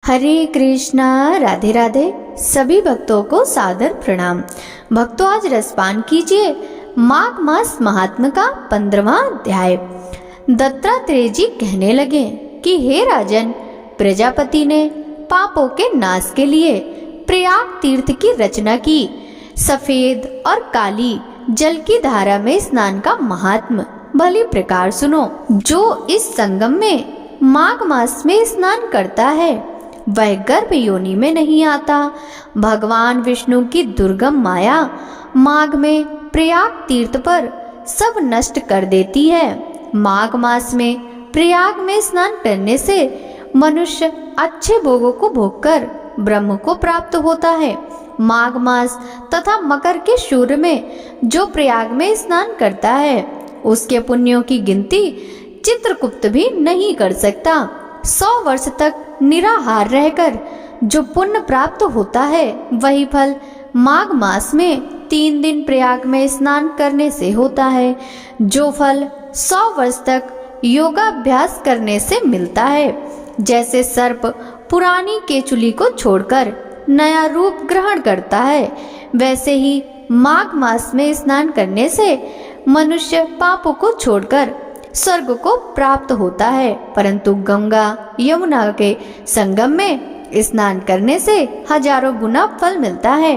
हरे कृष्णा, राधे राधे। सभी भक्तों को सादर प्रणाम। भक्तों, आज रसपान कीजिए माघ मास महात्म का 15वां अध्याय। दत्तात्रेय जी कहने लगे कि हे राजन, प्रजापति ने पापों के नाश के लिए प्रयाग तीर्थ की रचना की। सफेद और काली जल की धारा में स्नान का महात्म भली प्रकार सुनो। जो इस संगम में माघ मास में स्नान करता है वह गर्भ योनि में नहीं आता। भगवान विष्णु की दुर्गम माया माघ में प्रयाग तीर्थ पर सब नष्ट कर देती है। माघ मास में प्रयाग में स्नान करने से मनुष्य अच्छे भोगों को भोगकर ब्रह्म को प्राप्त होता है। माघ मास तथा मकर के सूर्य में जो प्रयाग में स्नान करता है उसके पुण्यों की गिनती चित्रगुप्त भी नहीं कर सकता। 100 वर्ष तक निराहार रहकर जो पुण्य प्राप्त होता है वही फल माघ मास में 3 दिन प्रयाग में स्नान करने से होता है। जो फल 100 वर्ष तक योगाभ्यास करने से मिलता है। जैसे सर्प पुरानी केचुली को छोड़कर नया रूप ग्रहण करता है, वैसे ही माघ मास में स्नान करने से मनुष्य पापों को छोड़कर स्वर्ग को प्राप्त होता है। परंतु गंगा यमुना के संगम में स्नान करने से हजारों गुना फल मिलता है।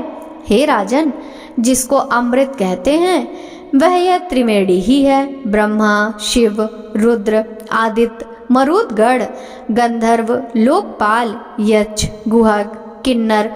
हे राजन, जिसको अमृत कहते हैं वह यह त्रिवेणी ही है। ब्रह्मा, शिव, रुद्र, आदित्य, मरुदगण, गंधर्व, लोकपाल, यक्ष, गुहक, किन्नर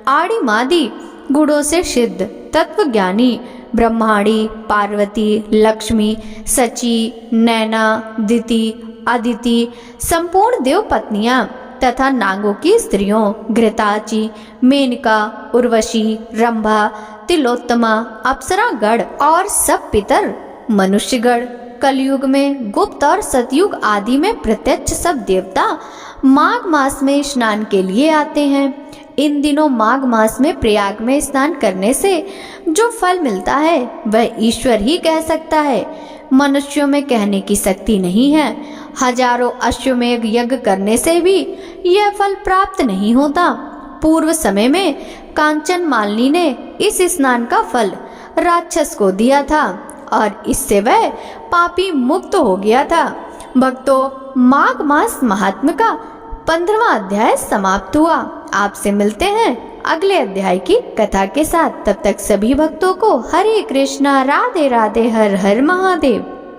आदिमादि गुणों से सिद्ध तत्वज्ञानी ब्रह्माणी, पार्वती, लक्ष्मी, सची, नैना, दिति, अदिति, संपूर्ण देव पत्नियां तथा नागों की स्त्रियों घृताची, मेनका, उर्वशी, रंभा, तिलोत्तमा, अप्सरागण और सब पितर मनुष्यगण, कलयुग में गुप्त और सतयुग आदि में प्रत्यक्ष सब देवता माघ मास में स्नान के लिए आते हैं। इन दिनों माघ मास में प्रयाग में स्नान करने से जो फल मिलता है वह ईश्वर ही कह सकता है। मनुष्यों में कहने की शक्ति नहीं है। हजारों अश्वमेध यज्ञ करने से भी यह फल प्राप्त नहीं होता। पूर्व समय में कांचन मालिनी ने इस स्नान का फल राक्षस को दिया था और इससे वह पापी मुक्त हो गया था। भक्तों, माघ मास महात्म का 15वां अध्याय समाप्त हुआ। आपसे मिलते हैं अगले अध्याय की कथा के साथ। तब तक सभी भक्तों को हरे कृष्णा, राधे राधे, हर हर महादेव।